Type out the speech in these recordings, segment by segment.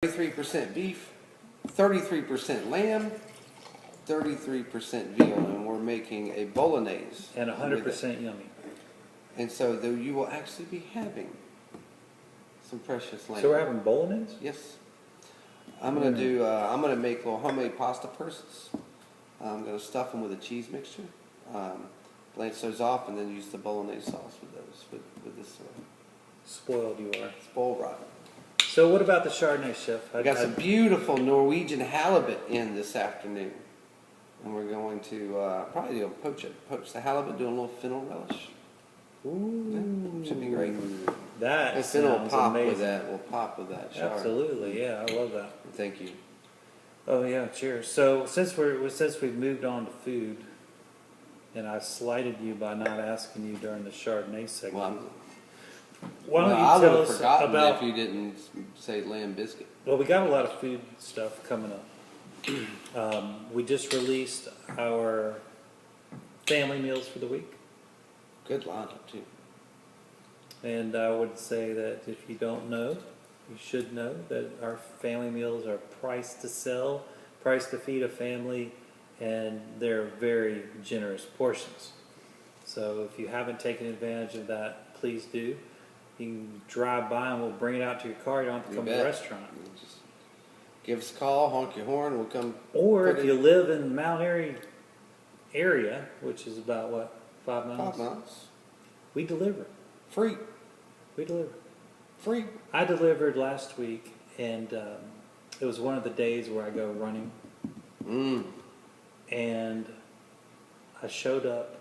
33% beef, 33% lamb, 33% veal, and we're making a bolognese. And 100% yummy. And so you will actually be having some precious lamb. So we're having bolognese? Yes. I'm gonna do. I'm gonna make little homemade pasta persons. I'm gonna stuff them with a cheese mixture, blanch those off, and then use the bolognese sauce with those. With this. Spoiled you are. Spoiled rotten. So what about the Chardonnay, Chef? We got some beautiful Norwegian halibut in this afternoon, and we're going to probably poach the halibut, do a little fennel relish. Ooh, yeah, should be great. That And sounds fennel will pop amazing. with that. We'll pop with that. Chard. Absolutely, yeah, I love that. Thank you. Oh yeah, cheers. So since we've moved on to food, and I slighted you by not asking you during the Chardonnay segment. Why don't I you would tell have us forgotten about? if you didn't say lamb biscuit. Well, we got a lot of food stuff coming up. We just released our family meals for the week, Good lineup too. and I would say that if you don't know, you should know that our family meals are priced to sell, priced to feed a family, and they're very generous portions. So if you haven't taken advantage of that, please do. You can drive by and we'll bring it out to your car. You don't have to come to the restaurant. Just give us a call, honk your horn, we'll come. Or if you live in the Mount Airy area, which is about what, 5 miles? 5 miles. We deliver. Free. We deliver. Free. I delivered last week, and it was one of the days where I go running. And I showed up.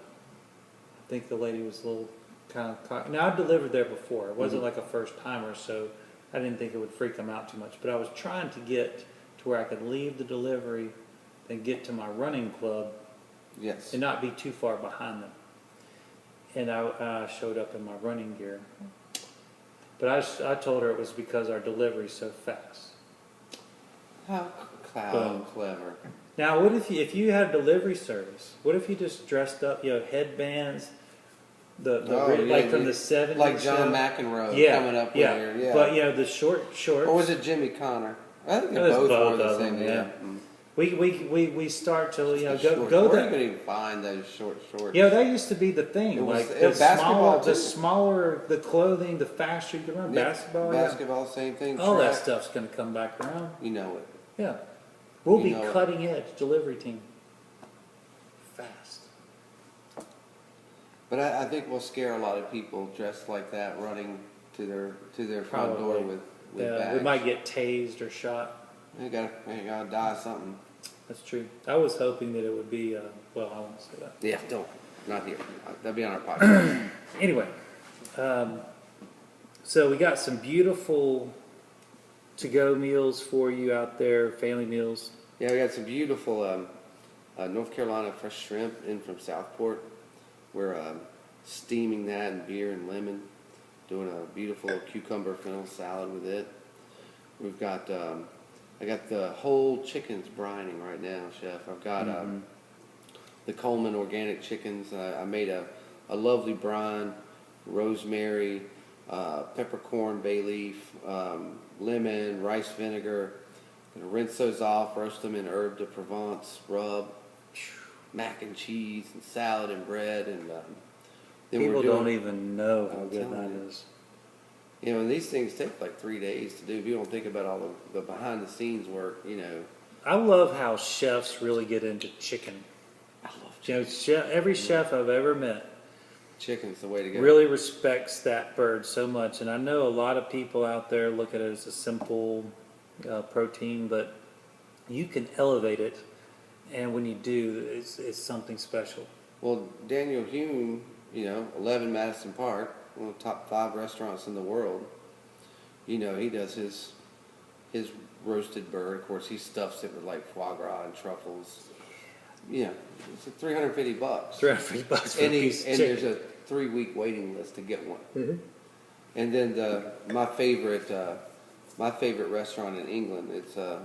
I think the lady was a little kind of cocky. Now, I've delivered there before. It wasn't like a first timer, so I didn't think it would freak them out too much. But I was trying to get to where I could leave the delivery and get to my running club. Yes. And not be too far behind them. And I showed up in my running gear. But I told her it was because our delivery's so fast. How Boom. clever. Now, what if you had delivery service? What if you just dressed up, headbands, like from the 70s like John show? McEnroe coming up with here. Yeah. But the short shorts. Or was it Jimmy Connor? I think It was both both were the of same. them, Yeah. We start to Where that. can you find those short shorts? Yeah, that used to be the thing. It was- Like it was basketball, the too. smaller the clothing, the faster you can run. Yeah, Basketball, basketball, same thing. all that track. stuff's going to come back around. You know it. Yeah, we'll You be know it. cutting edge delivery team. Fast. But I think we'll scare a lot of people dressed like that, running to their front door Probably. with Yeah, bags. we might get tased or shot. You gotta die something. That's true. I was hoping that it would be. Well, I won't say that. Yeah, don't. Not here. That'll be on our podcast. Anyway, so we got some beautiful to-go meals for you out there, family meals. Yeah, we got some beautiful North Carolina fresh shrimp in from Southport. We're steaming that in beer and lemon, doing a beautiful cucumber fennel salad with it. We've got I got the whole chickens brining right now, Chef. I've got the Coleman organic chickens. I made a lovely brine, rosemary, peppercorn, bay leaf, lemon, rice vinegar. Gonna rinse those off, roast them in herb de Provence, rub, mac and cheese and salad and bread, and then People we're doing, don't even know how I'm good telling that you. is. You know, and these things take like 3 days to do. If you don't think about all the behind the scenes work, I love how chefs really get into chicken. I love Every chef I've ever met chicken's the way to go. really respects that bird so much. And I know a lot of people out there look at it as a simple protein, but you can elevate it. And when you do, it's something special. Well, Daniel Hume, 11 Madison Park, one of the top 5 restaurants in the world. He does his roasted bird. Of course, he stuffs it with like foie gras and truffles. Yeah, it's like $350. $350 for And a piece of chicken. there's a 3-week waiting list to get one. Mm-hmm. And then my favorite restaurant in England, it's a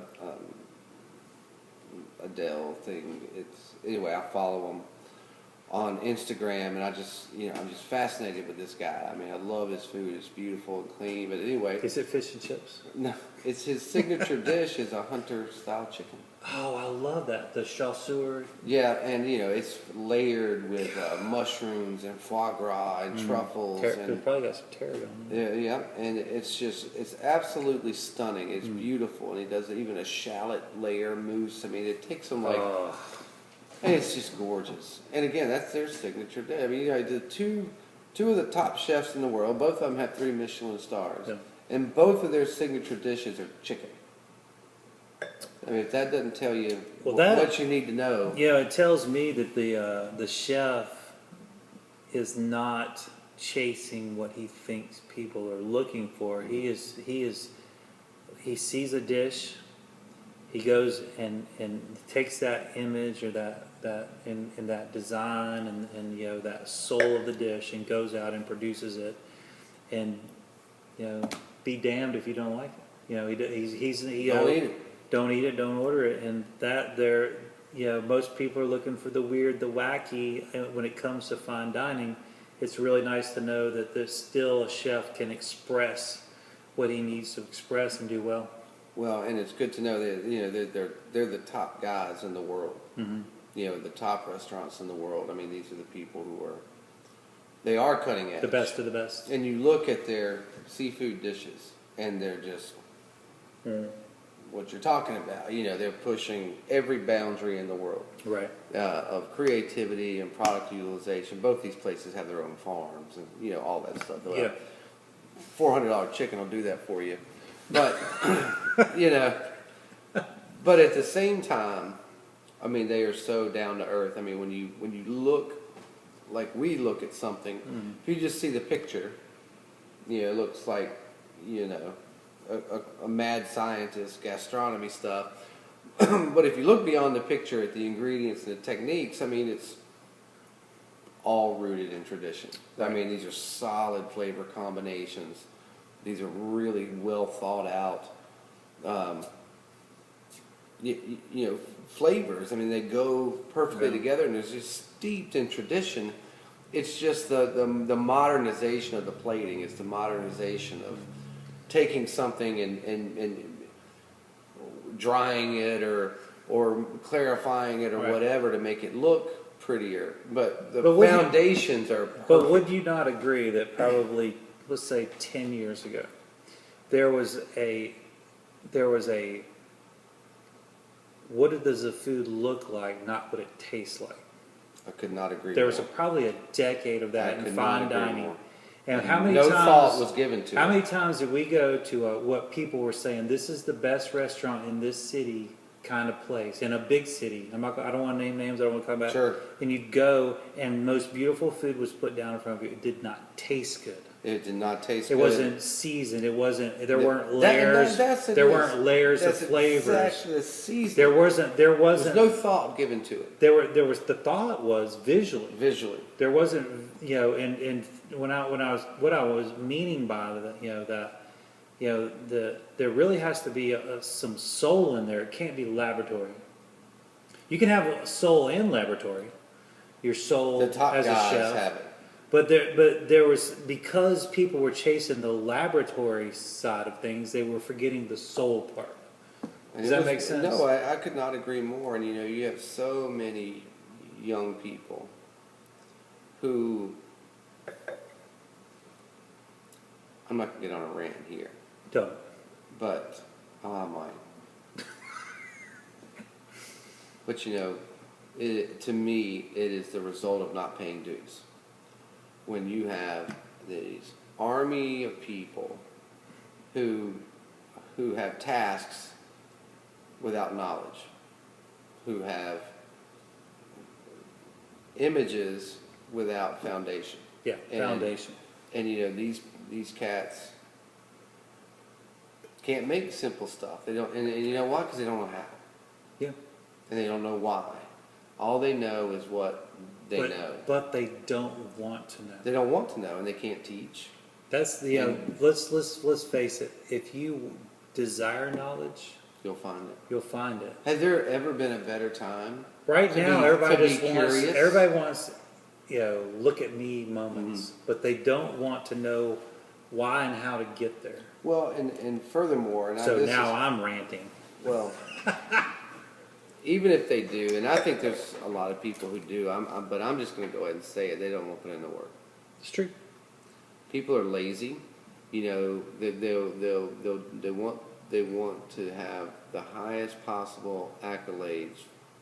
Adele thing. Anyway, I follow them on Instagram, and I'm just fascinated with this guy. I mean, I love his food. It's beautiful and clean. But anyway, Is it fish and chips? no, it's his signature dish is a hunter style chicken. Oh, I love that. The chasseur. Yeah, and it's layered with mushrooms and foie gras and truffles. They probably got some tarragon. Yeah, and it's absolutely stunning. It's beautiful, and he does even a shallot layer mousse. I mean, it takes him like, and it's just gorgeous. And again, that's their signature dish. I mean, the two of the top chefs in the world, both of them have 3 Michelin stars, and both of their signature dishes are chicken. I mean, if that doesn't tell you what you need to know. Yeah, it tells me that the chef is not chasing what he thinks people are looking for. He sees a dish, he goes and takes that image or that in that design and that soul of the dish and goes out and produces it, and be damned if you don't like it. Don't eat it. Don't eat it, don't order it, and most people are looking for the weird, the wacky. When it comes to fine dining, it's really nice to know that there's still a chef can express what he needs to express and do well. Well, and it's good to know that they're the top guys in the world. Mm-hmm. The top restaurants in the world. I mean, these are the people they are cutting edge, the best of the best. And you look at their seafood dishes, and they're just. What you're talking about, they're pushing every boundary in the world, right? Of creativity and product utilization. Both these places have their own farms and all that stuff. Yeah, $400 chicken will do that for you, but but at the same time, I mean, they are so down to earth. I mean, when you look like we look at something, if you just see the picture, it looks like a mad scientist, gastronomy stuff. But if you look beyond the picture at the ingredients and the techniques, I mean, it's all rooted in tradition. Right. I mean, these are solid flavor combinations. These are really well thought out, flavors. I mean, they go perfectly together, and it's just steeped in tradition. It's just the modernization of the plating. It's the modernization of taking something and drying it or clarifying it or whatever to make it look prettier. But the foundations are perfect. But would you not agree that probably, let's say 10 years ago, there was a what does the food look like, not what it tastes like? I could not agree. There was probably a decade of that in fine dining. More. And how many no times, thought was given to how it. many times did we go to what people were saying, this is the best restaurant in this city kind of place, in a big city. I don't want to name names, I don't want to talk about Sure. And you'd go, and most beautiful food was put down in front of you. It did not taste good. It did not taste good. It wasn't seasoned. It wasn't. There weren't layers. There weren't layers of flavors. Exactly the season. There wasn't. There's no thought given to it. There was. The thought was visually. There wasn't. And what I was meaning by that, there really has to be some soul in there. It can't be laboratory. You can have a soul in laboratory. Your soul the top as guys a chef. have it. But there was, because people were chasing the laboratory side of things, they were forgetting the soul part. Does that make sense? No, I could not agree more. And you have so many young people who, I'm not gonna get on a rant here. Don't. But I might. But to me, it is the result of not paying dues. When you have these army of people who have tasks without knowledge, who have images without foundation. Yeah, foundation. And these cats can't make simple stuff. They don't, and you know why? Because they don't know how. Yeah. And they don't know why. All they know is what they know. But they don't want to know. They don't want to know, and they can't teach. That's the let's face it. If you desire knowledge, you'll find it. You'll find it. Has there ever been a better time? Right now, everybody wants look at me moments, but they don't want to know why and how to get there. Well, and furthermore, and So this now is, I'm ranting. well, even if they do, and I think there's a lot of people who do, but I'm just going to go ahead and say it. They don't want to put in the work. It's true. People are lazy. You know, they want to have the highest possible accolades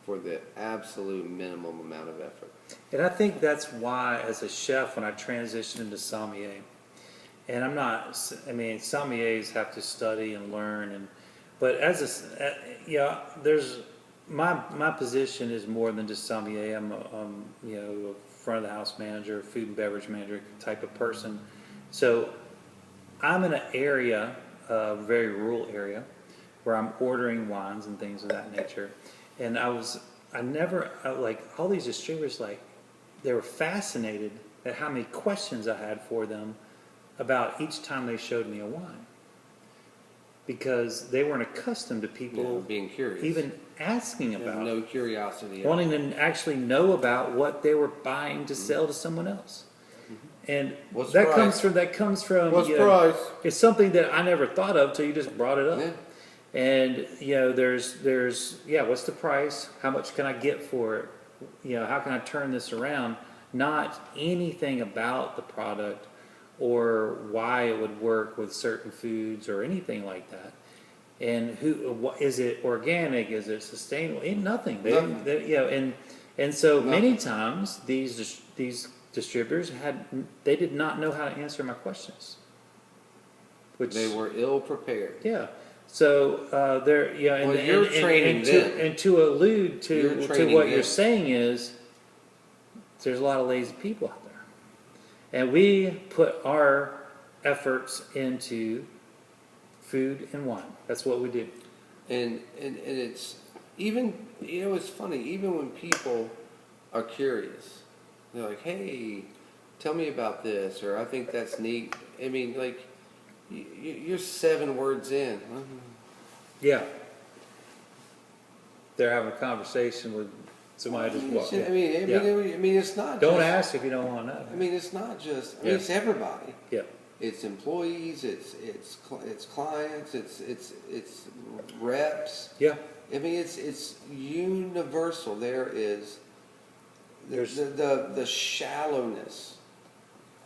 for the absolute minimum amount of effort. And I think that's why, as a chef, when I transitioned into sommelier, and I'm not, I mean, sommeliers have to study and learn, but there's my position is more than just sommelier. I'm a front of the house manager, food and beverage manager type of person. So I'm in an area, a very rural area, where I'm ordering wines and things of that nature. And like all these distributors, like they were fascinated at how many questions I had for them about each time they showed me a wine. Because they weren't accustomed to people being curious, even asking about, no curiosity, wanting to actually know about what they were buying to sell to someone else. And What's that price? comes from What's price? It's something that I never thought of till you just brought it up. Yeah. And there's what's the price? How much can I get for it? How can I turn this around? Not anything about the product or why it would work with certain foods or anything like that. And is it organic? Is it sustainable? Ain't nothing. And so many times these distributors they did not know how to answer my questions. Which They were ill prepared. Yeah. So you're training them. And to allude to what you're saying is, there's a lot of lazy people out there, and we put our efforts into food and wine. That's what we do. And it's even, it's funny, even when people are curious, they're like, hey, tell me about this, or I think that's neat. I mean, like, you're 7 words in. Yeah. They're having a conversation with somebody just walking. I mean, it's not. Don't ask if you don't want to know. I mean, it's not just. I mean, it's everybody. Yeah. It's employees. It's clients. It's reps. Yeah. I mean, it's universal. There's the shallowness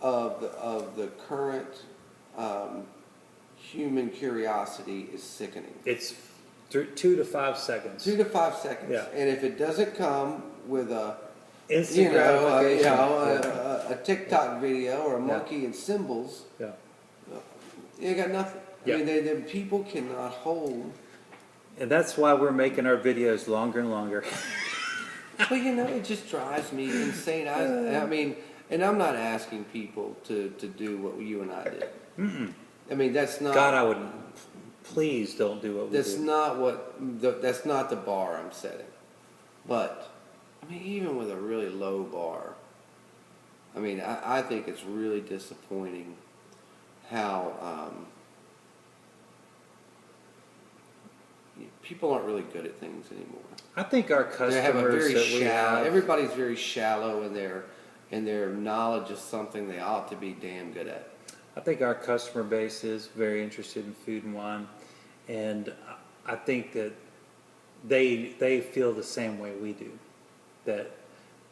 of the current human curiosity is sickening. It's 2 to 5 seconds. 2 to 5 seconds. Yeah. And if it doesn't come with a instant gratification, a TikTok video or a monkey and symbols, you got nothing. Yeah. I mean, the people cannot hold. And that's why we're making our videos longer and longer. Well, it just drives me insane. I mean, and I'm not asking people to do what you and I did. Mm-mm. I mean, that's not. God, I would. Please don't do what we do. That's not the bar I'm setting. But I mean, even with a really low bar, I mean, I think it's really disappointing how people aren't really good at things anymore. I think our customers They have a very shallow. Everybody's very shallow in their knowledge of something they ought to be damn good at. I think our customer base is very interested in food and wine, and I think that they feel the same way we do, that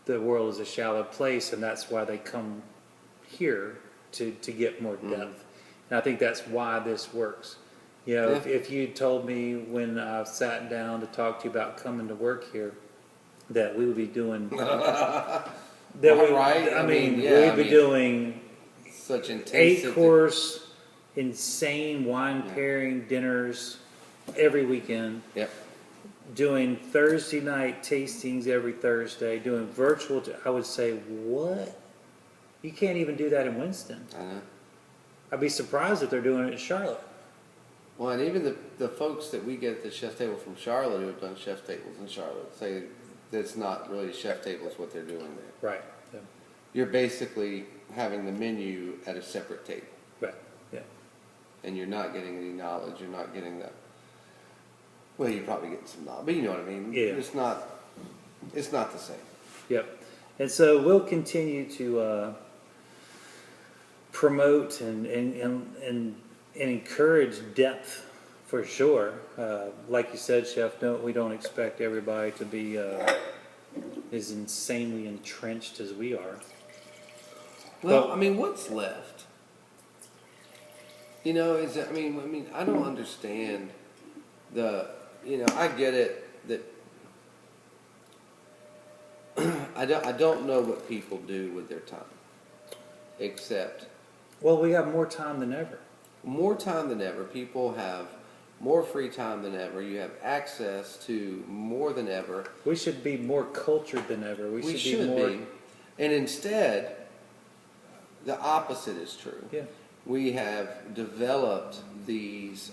the world is a shallow place, and that's why they come here to get more depth. And I think that's why this works. If you told me when I sat down to talk to you about coming to work here that we would be doing we'd be doing such intense 8-course insane wine pairing dinners every weekend. Yep. Doing Thursday night tastings every Thursday, doing virtual. I would say, what? You can't even do that in Winston. I know. I'd be surprised if they're doing it in Charlotte. Well, and even the folks that we get at the chef table from Charlotte who have done chef tables in Charlotte say that's not really chef tables what they're doing there. Right. Yeah. You're basically having the menu at a separate table. Right. Yeah. And you're not getting any knowledge. You're not getting the. Well, you're probably getting some knowledge, but you know what I mean. Yeah. It's not the same. Yep. And so we'll continue to promote and encourage depth for sure. Like you said, Chef, we don't expect everybody to be as insanely entrenched as we are. Well, I mean, what's left? You know, I mean, I don't understand I get it that I don't know what people do with their time, except Well, we have more time than ever. more time than ever. People have more free time than ever. You have access to more than ever. We should be more cultured than ever. We should be more. And instead, the opposite is true. Yeah. We have developed these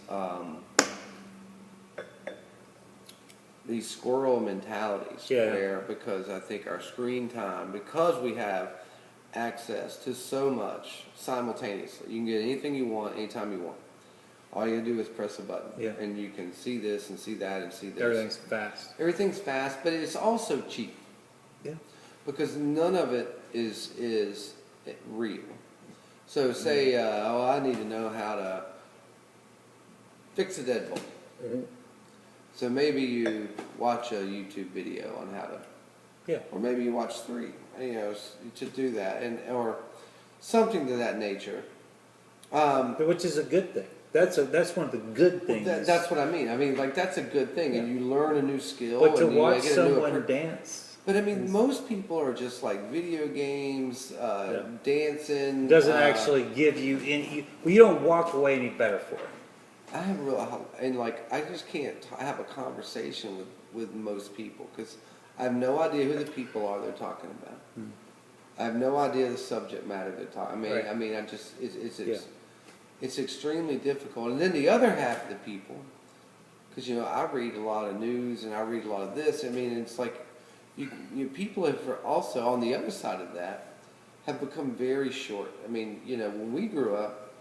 squirrel mentalities where, because I think our screen time, because we have access to so much simultaneously, you can get anything you want anytime you want. All you do is press a button, and you can see this and see that and see this. Everything's fast. Everything's fast, but it's also cheap. Yeah. Because none of it is real. So say, I need to know how to fix a deadbolt. Mm-hmm. So maybe you watch a YouTube video on how to, or maybe you watch 3, to do that, or something to that nature. Which is a good thing. That's one of the good things. That's what I mean. I mean, like, that's a good thing, and you learn a new skill. But to and you watch get someone dance. But I mean, most people are just like video games, dancing. Doesn't actually give you any. Well, you don't walk away any better for it. I just can't have a conversation with most people because I have no idea who the people are they're talking about. I have no idea the subject matter they're talking. I mean, it's extremely difficult. And then the other half of the people, because I read a lot of news and I read a lot of this. I mean, it's like people have also on the other side of that have become very short. I mean, when we grew up,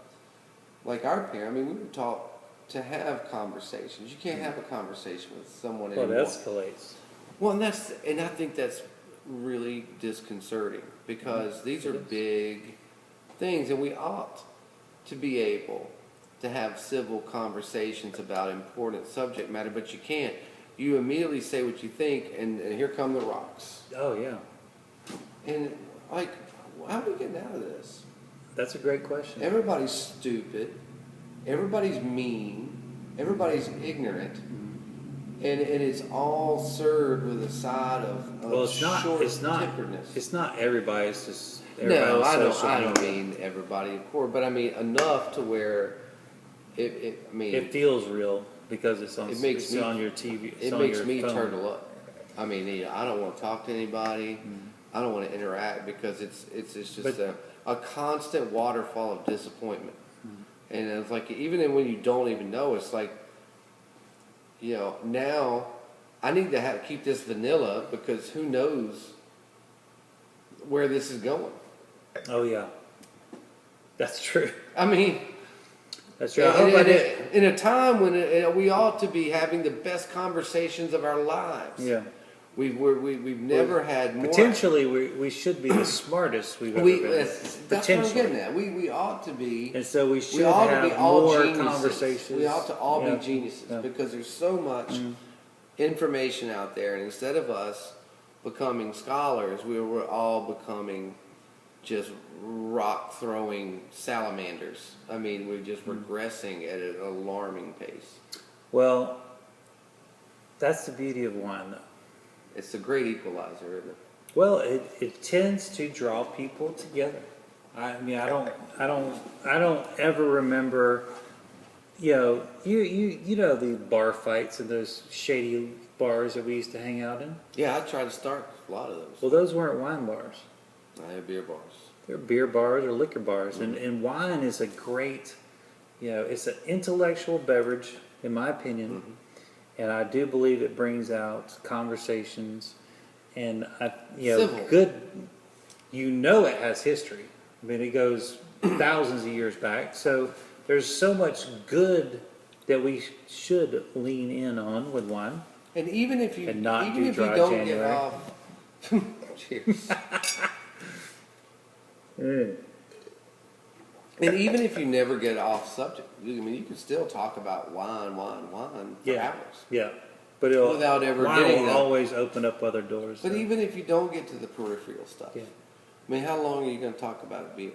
like our parents, we were taught to have conversations. You can't have a conversation with someone anymore. Well, it escalates. Well, and I think that's really disconcerting because these are big things, and we ought to be able to have civil conversations about important subject matter, but you can't. You immediately say what you think, and here come the rocks. Oh, yeah. And, how are we getting out of this? That's a great question. Everybody's stupid. Everybody's mean. Everybody's ignorant. And it's all served with a side of short-temperedness. It's not everybody. It's just no, I don't mean everybody, of course, but I mean enough to where it feels real because it's on your TV. It makes me turtle up. I mean, I don't want to talk to anybody. I don't want to interact because it's just a constant waterfall of disappointment. And it's like, even when you don't even know, it's like, now I need to keep this vanilla because who knows where this is going. Oh, yeah. That's true. I mean, that's true. In a time when we ought to be having the best conversations of our lives. Yeah. We've never had more. Potentially, we should be the smartest we've ever been. That's what I'm getting at. We ought to be. And so we should have more conversations. We ought to all be geniuses because there's so much information out there. And instead of us becoming scholars, we're all becoming just rock-throwing salamanders. I mean, we're just regressing at an alarming pace. Well, that's the beauty of wine, though. It's a great equalizer, isn't it? Well, it tends to draw people together. I mean, I don't ever remember, you know the bar fights and those shady bars that we used to hang out in. Yeah, I tried to start a lot of those. Well, those weren't wine bars. They're beer bars. They're beer bars or liquor bars, and wine is a great, it's an intellectual beverage, in my opinion. And I do believe it brings out conversations, and good. It has history. I mean, it goes thousands of years back. So there's so much good that we should lean in on with wine. And even if you don't get off Cheers. And even if you never get off subject, you can still talk about wine for Yeah. hours. Yeah. But it'll, Without ever wine getting will that. always open up other doors. But so. even if you don't get to the peripheral stuff, Yeah. I mean, how long are you going to talk about beer?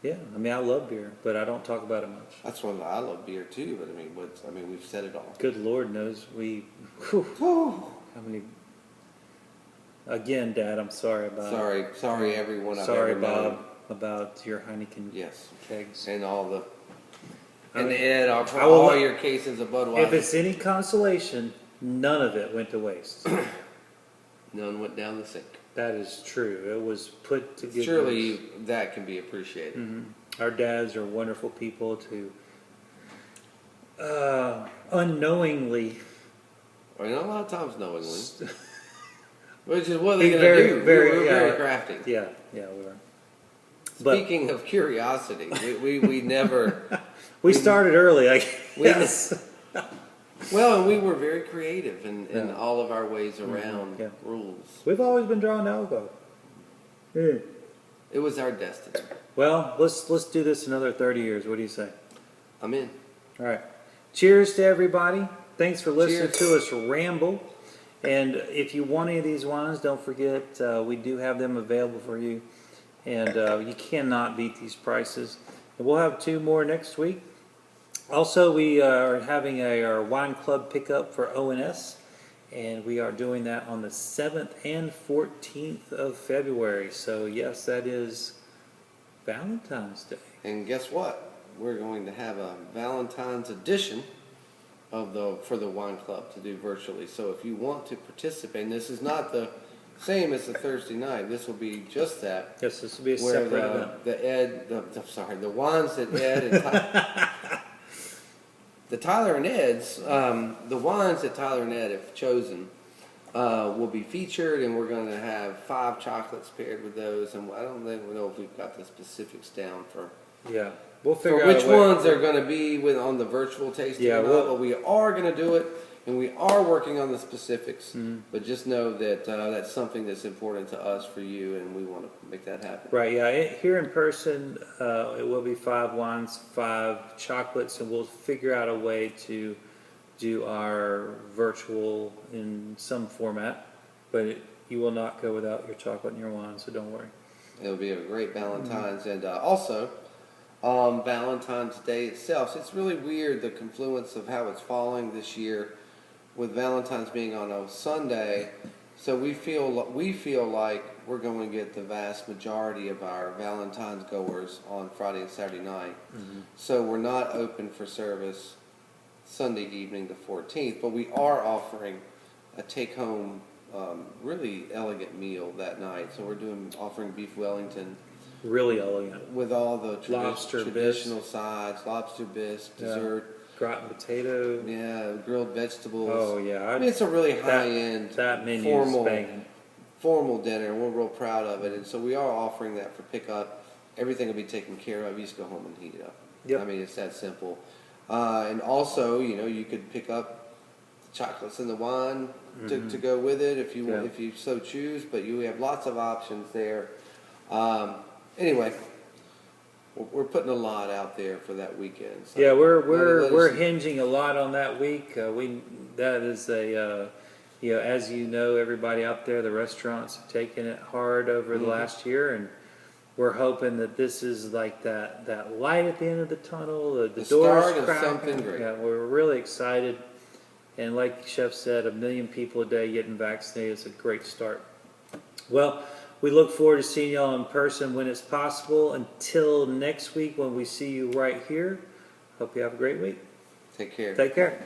Yeah, I mean, I love beer, but I don't talk about it much. That's what I love beer too. But I mean, we've said it all. Good Lord knows we. Oh. How many? Again, Dad, I'm sorry about. Sorry, everyone. Sorry, I've ever Bob, known. about your Heineken Yes, kegs. and all the. I And mean, Ed, I will all let- your cases of Budweiser. If it's any consolation, none of it went to waste. None went down the sink. That is true. It was put to good Surely use. that can be appreciated. Our dads are wonderful people to unknowingly Or a lot of times knowingly. Which is what be they're going to do. very, We're yeah, very crafty. Yeah, we are. But Speaking of curiosity, we never. we started early, I guess. Well, and we were very creative in Yeah. all of our ways around Yeah. rules. We've always been drawn to alcohol. It was our destiny. Well, let's do this another 30 years. What do you say? I'm in. All right. Cheers to everybody. Thanks for listening Cheers. to us ramble. And if you want any of these wines, don't forget we do have them available for you. And you cannot beat these prices. And we'll have 2 more next week. Also, we are having our wine club pickup for ONS. And we are doing that on the 7th and 14th of February. So, yes, that is Valentine's Day. And guess what? We're going to have a Valentine's edition for the wine club to do virtually. So if you want to participate, and this is not the same as the Thursday night. This will be just that. Yes, this will be a Where separate event. the wines that Ed and the Tyler and Ed's, the wines that Tyler and Ed have chosen will be featured, and we're going to have 5 chocolates paired with those. And I don't even know if we've got the specifics down for Yeah, we'll figure out which a way. ones are going to be on the virtual tasting. Yeah, or not, we'll- but we are going to do it, and we are working on the specifics. Mm-hmm. But just know that that's something that's important to us, for you, and we want to make that happen. Right, yeah. Here in person, it will be 5 wines, 5 chocolates, and we'll figure out a way to do our virtual in some format. But you will not go without your chocolate and your wine, so don't worry. It'll be a great Valentine's, and also Valentine's Day itself. So it's really weird, the confluence of how it's falling this year, with Valentine's being on a Sunday. So we feel like we're going to get the vast majority of our Valentine's goers on Friday and Saturday night. Mm-hmm. So we're not open for service Sunday evening the 14th, but we are offering a take-home, really elegant meal that night. So we're offering beef Wellington Really elegant. with all the Lobster traditional sides, lobster bisque, Yeah. dessert, Gratin potato. yeah, grilled vegetables. Oh, yeah. I mean, it's a really high-end, That menu formal, is banging. formal dinner, and we're real proud of it. And so we are offering that for pickup. Everything will be taken care of. You just go home and heat it up. Yep. I mean, it's that simple. And also, you could pick up the chocolates and the wine to go with it if you Yeah. if you so choose. But you have lots of options there. Anyway, we're putting a lot out there for that weekend. So Yeah, let we're us- hinging a lot on that week. That is a as you know, everybody out there, the restaurants have taken it hard over the last year, and we're hoping that this is like that light at the end of the tunnel. The The doors start of cracking. something great. Yeah, we're really excited, and like Chef said, 1 million people a day getting vaccinated is a great start. Well, we look forward to seeing y'all in person when it's possible. Until next week when we see you right here, hope you have a great week. Take care. Take care.